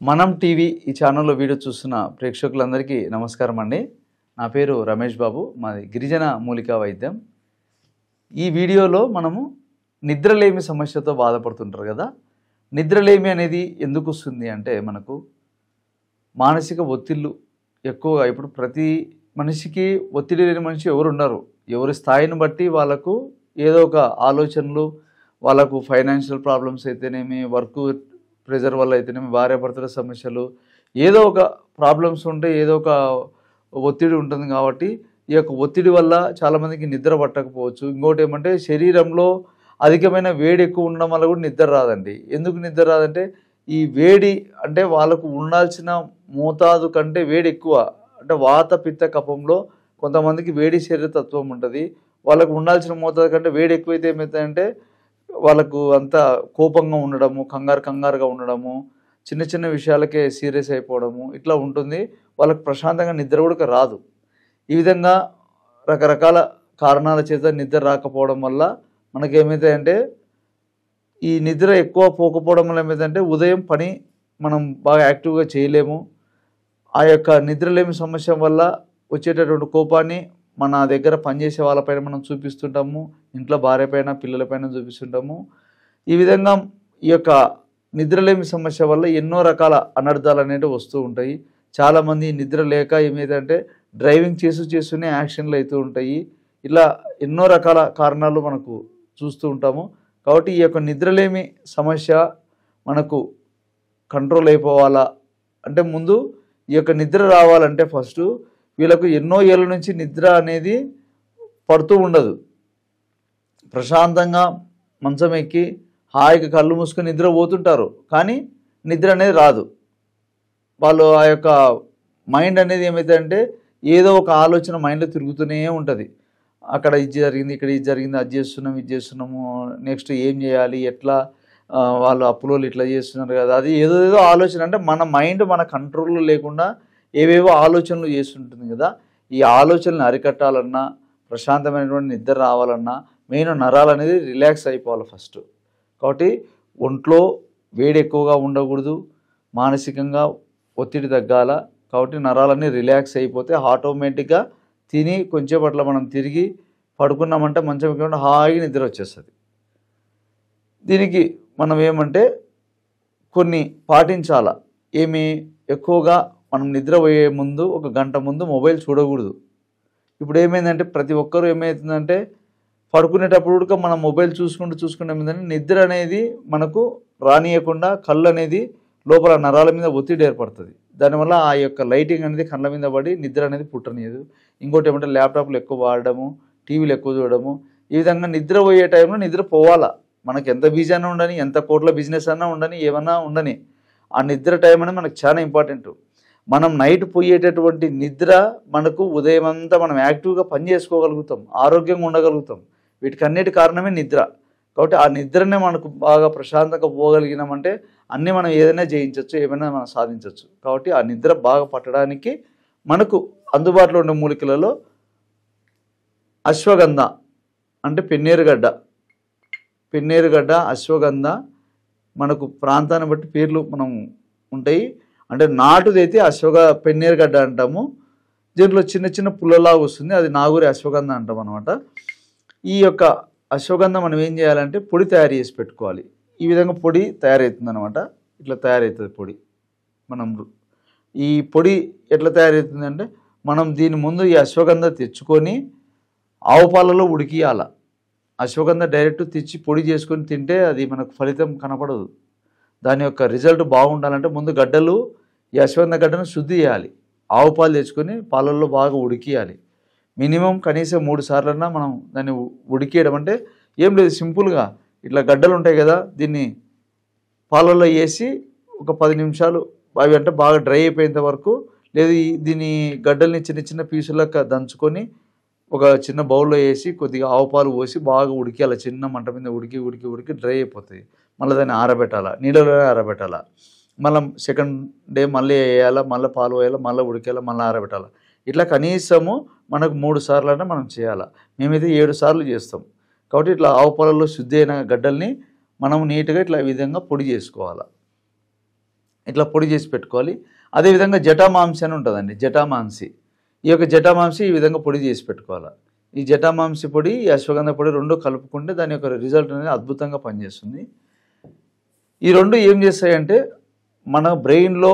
మనం టీవీ ఈ ఛానల్లో వీడియో చూస్తున్న ప్రేక్షకులందరికీ నమస్కారం అండి. నా పేరు రమేష్ బాబు, మాది గిరిజన మూలికా వైద్యం. ఈ వీడియోలో మనము నిద్రలేమి సమస్యతో బాధపడుతుంటారు కదా. నిద్రలేమి అనేది ఎందుకు వస్తుంది అంటే మనకు మానసిక ఒత్తిళ్ళు ఎక్కువగా. ఇప్పుడు ప్రతి మనిషికి ఒత్తిడి లేని మనిషి ఎవరు ఉండరు. ఎవరి స్థాయిని బట్టి వాళ్ళకు ఏదో ఒక ఆలోచనలు, వాళ్ళకు ఫైనాన్షియల్ ప్రాబ్లమ్స్ అయితేనేమి, వర్క్ ప్రెజర్ వల్ల అయితేనేమి, భార్యాభర్తల సమస్యలు, ఏదో ఒక ప్రాబ్లమ్స్ ఉంటే ఏదో ఒక ఒత్తిడి ఉంటుంది. కాబట్టి ఈ యొక్క ఒత్తిడి వల్ల చాలామందికి నిద్ర పట్టకపోవచ్చు. ఇంకోటి ఏమంటే శరీరంలో అధికమైన వేడి ఎక్కువ ఉండడం వల్ల కూడా నిద్ర రాదండి. ఎందుకు నిద్ర రాదంటే ఈ వేడి అంటే వాళ్ళకు ఉండాల్సిన మోతాదు కంటే వేడి ఎక్కువ. అంటే వాత పిత్త కఫంలో కొంతమందికి వేడి శరీరతత్వం ఉంటుంది. వాళ్ళకు ఉండాల్సిన మోతాదు కంటే వేడి ఎక్కువైతే ఏమవుతాయంటే వాళ్ళకు అంతా కోపంగా ఉండడము, కంగారుగా ఉండడము, చిన్న చిన్న విషయాలకే సీరియస్ అయిపోవడము ఇట్లా ఉంటుంది. వాళ్ళకు ప్రశాంతంగా నిద్ర కూడా రాదు. ఈ విధంగా రకరకాల కారణాల చేత నిద్ర రాకపోవడం వల్ల మనకేమవుతాయంటే ఈ నిద్ర ఎక్కువ పోకపోవడం వల్ల ఏమవుతుందంటే ఉదయం పని మనం బాగా యాక్టివ్గా చేయలేము. ఆ యొక్క నిద్రలేమి సమస్య వల్ల వచ్చేటటువంటి కోపాన్ని మన దగ్గర పనిచేసే వాళ్ళపైన మనం చూపిస్తుంటాము, ఇంట్లో భార్య పైన పిల్లలపైన చూపిస్తుంటాము. ఈ విధంగా ఈ యొక్క నిద్రలేమి సమస్య వల్ల ఎన్నో రకాల అనర్థాలు అనేవి వస్తూ ఉంటాయి. చాలామంది నిద్ర లేక ఏమైందంటే డ్రైవింగ్ చేస్తూనే యాక్సిడెంట్లు అవుతూ ఉంటాయి. ఇలా ఎన్నో రకాల కారణాలు మనకు చూస్తూ ఉంటాము. కాబట్టి ఈ యొక్క నిద్రలేమి సమస్య మనకు కంట్రోల్ అయిపోవాలా అంటే ముందు ఈ యొక్క నిద్ర రావాలంటే ఫస్ట్ వీళ్ళకు ఎన్నో ఏళ్ళ నుంచి నిద్ర అనేది పడుతూ ఉండదు. ప్రశాంతంగా మంచం ఎక్కి హాయిగా కళ్ళు మూసుకొని నిద్ర పోతుంటారు, కానీ నిద్ర అనేది రాదు. వాళ్ళు ఆ యొక్క మైండ్ అనేది ఏమవుతుందంటే ఏదో ఒక ఆలోచన మైండ్లో తిరుగుతూనే ఉంటుంది. అక్కడ ఇది జరిగింది, ఇక్కడ ఇది జరిగింది, అది ఇది చేస్తున్నాము, నెక్స్ట్ ఏం చేయాలి, ఎట్లా వాళ్ళు అప్పులోళ్ళు ఇట్లా చేస్తున్నారు కదా, అది ఏదో ఆలోచన. అంటే మన మైండ్ మన కంట్రోల్లో లేకుండా ఏవేవో ఆలోచనలు చేస్తుంటుంది కదా. ఈ ఆలోచనలు అరికట్టాలన్నా, ప్రశాంతమైనటువంటి నిద్ర రావాలన్నా మెయిన్ నరాలు అనేది రిలాక్స్ అయిపోవాలి ఫస్ట్. కాబట్టి ఒంట్లో వేడి ఎక్కువగా ఉండకూడదు, మానసికంగా ఒత్తిడి తగ్గాల. కాబట్టి నరాలన్నీ రిలాక్స్ అయిపోతే ఆటోమేటిక్గా తిని కొంచెం అట్లా మనం తిరిగి పడుకున్నామంటే మంచం ఎక్కకుండా హాయిగా నిద్ర వచ్చేస్తుంది. దీనికి మనం ఏమంటే కొన్ని పాటించాల. ఏమి ఎక్కువగా మనం నిద్రపోయే ముందు ఒక గంట ముందు మొబైల్ చూడకూడదు. ఇప్పుడు ఏమైందంటే ప్రతి ఒక్కరూ ఏమవుతుందంటే పడుకునేటప్పుడు మనం మొబైల్ చూసుకుంటూ ఏమైందంటే నిద్ర అనేది మనకు రానియకుండా కళ్ళు అనేది లోపల నరాల మీద ఒత్తిడి ఏర్పడుతుంది. దానివల్ల ఆ యొక్క లైటింగ్ అనేది కళ్ళ మీద పడి నిద్ర అనేది పుట్టనియదు. ఇంకోటి ఏమంటే ల్యాప్టాప్లు ఎక్కువ వాడడము, టీవీలు ఎక్కువ చూడడము. ఈ విధంగా నిద్రపోయే టైంలో నిద్ర పోవాలా. మనకు ఎంత బిజీ అయినా ఉండని, ఎంత కోట్ల బిజినెస్ అన్నా ఉండని, ఏమన్నా ఉండని, ఆ నిద్ర టైం అనేది మనకు చాలా ఇంపార్టెంట్. మనం నైట్ పోయేటటువంటి నిద్ర మనకు ఉదయం అంతా మనం యాక్టివ్గా పని చేసుకోగలుగుతాం, ఆరోగ్యంగా ఉండగలుగుతాం. వీటికన్నిటి కారణమే నిద్ర. కాబట్టి ఆ నిద్రనే మనకు బాగా ప్రశాంతంగా పోగలిగినామంటే అన్నీ మనం ఏదైనా జయించవచ్చు, ఏమైనా మనం సాధించవచ్చు. కాబట్టి ఆ నిద్ర బాగా పట్టడానికి మనకు అందుబాటులో ఉండే మూలికలలో అశ్వగంధ అంటే పెన్నేరుగడ్డ, అశ్వగంధ మనకు ప్రాంతాన్ని బట్టి పేర్లు మనం ఉంటాయి. అంటే నాటుదైతే పెన్నేరుగడ్డ అంటాము. దీంట్లో చిన్న చిన్న పుల్లలాగా వస్తుంది, అది నాగూరి అశ్వగంధ అంటాం అనమాట. ఈ యొక్క అశ్వగంధ మనం ఏం చేయాలంటే పొడి తయారు చేసి పెట్టుకోవాలి. ఈ విధంగా పొడి తయారవుతుంది అనమాట. ఇట్లా తయారవుతుంది పొడి. మనం ఈ పొడి ఎట్లా తయారవుతుందంటే మనం దీని ముందు ఈ అశ్వగంధ తెచ్చుకొని ఆవు పాలలో ఉడికియాల. అశ్వగంధ డైరెక్ట్ తెచ్చి పొడి చేసుకొని తింటే అది మనకు ఫలితం కనపడదు. దాని యొక్క రిజల్ట్ బాగుండాలంటే ముందు ఈ అశ్వగంధ గడ్డను శుద్ధి చేయాలి. ఆవు పాలు తెచ్చుకొని పాలల్లో బాగా ఉడికియాలి. మినిమం కనీసం 3 సార్లన్నా మనం దాన్ని ఉడికేయడం. అంటే ఏం లేదు, సింపుల్గా ఇట్లా గడ్డలు ఉంటాయి కదా, దీన్ని పాలల్లో వేసి ఒక 10 నిమిషాలు అవి అంటే బాగా డ్రై అయిపోయేంత వరకు, లేదు దీని గడ్డల్ని చిన్న చిన్న పీసులకు దంచుకొని ఒక చిన్న బౌల్లో వేసి కొద్దిగా ఆవు పాలు పోసి బాగా ఉడికేయాలి. చిన్న మంట మీద ఉడికి డ్రై అయిపోతుంది. మళ్ళీ దాన్ని ఆరబెట్టాలా, నీళ్ళలోనే ఆరబెట్టాలా. మళ్ళీ సెకండ్ డే మళ్ళీ వేయాలా, మళ్ళీ పాలు వేయాలా, మళ్ళీ ఉడికేయాలా, మళ్ళీ ఆరబెట్టాలా. ఇట్లా కనీసము మనకు 3 సార్లు అంటే మనం చేయాలా. మేమైతే 7 సార్లు చేస్తాం. కాబట్టి ఇట్లా ఆవు పాలలో శుద్ధి అయిన గడ్డల్ని మనం నీట్గా ఇట్లా ఈ విధంగా పొడి చేసుకోవాలి. ఇట్లా పొడి చేసి పెట్టుకోవాలి. అదేవిధంగా జటామాంసి అని ఉంటుందండి, జటామాంసి. ఈ యొక్క జటామాంసి ఈ విధంగా పొడి చేసి పెట్టుకోవాలి. ఈ జటామాంసి పొడి, ఈ అశ్వగంధ పొడి రెండు కలుపుకుంటే దాని యొక్క రిజల్ట్ అనేది అద్భుతంగా పనిచేస్తుంది. ఈ రెండు ఏం చేస్తాయంటే మన బ్రెయిన్లో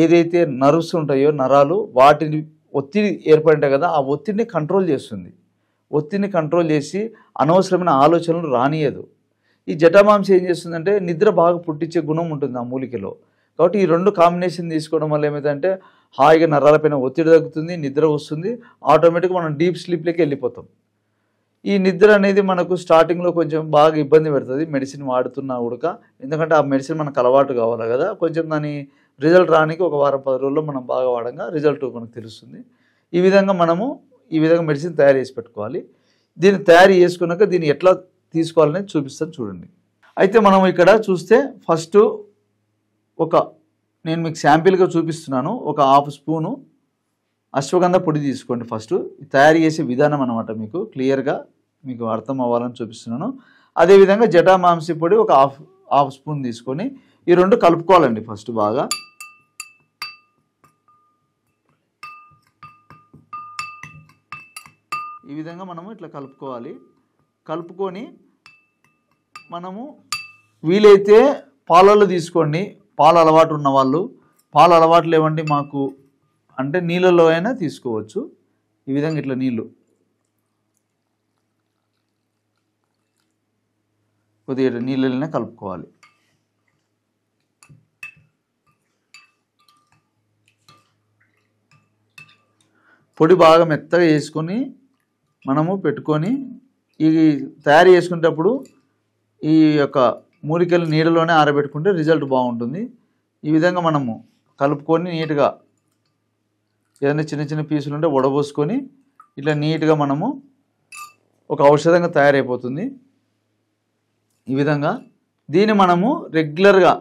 ఏదైతే నర్వ్స్ ఉంటాయో, నరాలు, వాటిని ఒత్తిడి ఏర్పడింటాయి కదా, ఆ ఒత్తిడిని కంట్రోల్ చేస్తుంది. ఒత్తిడిని కంట్రోల్ చేసి అనవసరమైన ఆలోచనలు రానియదు. ఈ జటామాంసి ఏం చేస్తుందంటే నిద్ర బాగా పుట్టించే గుణం ఉంటుంది ఆ మూలికలో. కాబట్టి ఈ రెండు కాంబినేషన్ తీసుకోవడం వల్ల ఏమైందంటే హాయిగా నరాలపైన ఒత్తిడి తగ్గుతుంది, నిద్ర వస్తుంది, ఆటోమేటిక్గా మనం డీప్ స్లీప్లోకి వెళ్ళిపోతాం. ఈ నిద్ర అనేది మనకు స్టార్టింగ్లో కొంచెం బాగా ఇబ్బంది పెడుతుంది మెడిసిన్ వాడుతున్నా కూడా. ఎందుకంటే ఆ మెడిసిన్ మనకు అలవాటు కావాలి కదా, కొంచెం దాని రిజల్ట్ రానికి ఒక వారం 10 రోజుల్లో మనం బాగా వాడంగా రిజల్ట్ మనకు తెలుస్తుంది. ఈ విధంగా మెడిసిన్ తయారు చేసి పెట్టుకోవాలి. దీన్ని తయారు చేసుకున్నాక దీన్ని ఎట్లా తీసుకోవాలనేది చూపిస్తాను చూడండి. అయితే మనం ఇక్కడ చూస్తే ఫస్ట్ నేను మీకు శాంపిల్గా చూపిస్తున్నాను. ఒక 1/2 స్పూను అశ్వగంధ పొడి తీసుకోండి. ఫస్ట్ తయారు చేసే విధానం అనమాట, మీకు క్లియర్గా మీకు అర్థం అవ్వాలని చూపిస్తున్నాను. అదేవిధంగా జటామాంసి పొడి ఒక హాఫ్ స్పూన్ తీసుకొని ఈ రెండు కలుపుకోవాలండి. ఫస్ట్ బాగా ఈ విధంగా మనము ఇట్లా కలుపుకోవాలి. కలుపుకొని మనము వీలైతే పాలల్లో తీసుకోండి. పాల అలవాటు ఉన్న వాళ్ళు, పాల అలవాటు లేవండి మాకు అంటే నీళ్ళలో అయినా తీసుకోవచ్చు. ఈ విధంగా ఇట్లా నీళ్ళు కొద్దిగా నీళ్ళనే కలుపుకోవాలి. పొడి బాగా మెత్తగా చేసుకొని మనము పెట్టుకొని ఈ తయారు చేసుకునేటప్పుడు ఈ యొక్క మూలికలు నీడలోనే ఆరబెట్టుకుంటే రిజల్ట్ బాగుంటుంది. ఈ విధంగా మనము కలుపుకొని నీట్గా ఏదైనా చిన్న చిన్న పీసులు ఉంటే వడబోసుకొని ఇట్లా నీట్గా మనము ఒక ఔషధంగా తయారైపోతుంది. ఈ విధంగా దీన్ని మనము రెగ్యులర్గా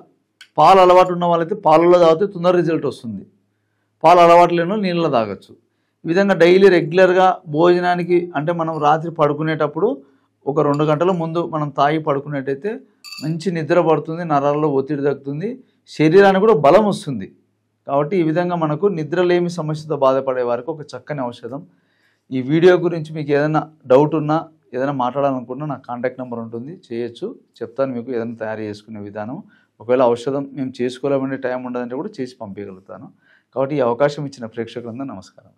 పాలు అలవాటు ఉన్న వాళ్ళైతే పాలలో తాగితే తొందర రిజల్ట్ వస్తుంది. పాలు అలవాటు లేని వాళ్ళు నీళ్ళలో తాగొచ్చు. ఈ విధంగా డైలీ రెగ్యులర్గా భోజనానికి అంటే మనం రాత్రి పడుకునేటప్పుడు ఒక 2 గంటల ముందు మనం తాగి పడుకునేటైతే మంచి నిద్ర పడుతుంది, నరాల్లో ఒత్తిడి తగ్గుతుంది, శరీరానికి కూడా బలం వస్తుంది. కాబట్టి ఈ విధంగా మనకు నిద్రలేమి సమస్యతో బాధపడే వారికి ఒక చక్కని ఔషధం. ఈ వీడియో గురించి మీకు ఏదైనా డౌట్ ఉన్నా, ఏదైనా మాట్లాడాలనుకున్నా నా కాంటాక్ట్ నెంబర్ ఉంటుంది, చేయొచ్చు, చెప్తాను మీకు ఏదైనా తయారు చేసుకునే విధానం. ఒకవేళ ఔషధం మేము చేసుకోలేమనే టైం ఉండదంటే కూడా చేసి పంపించగలుగుతాను. కాబట్టి ఈ అవకాశం ఇచ్చిన ప్రేక్షకులందరూ నమస్కారం.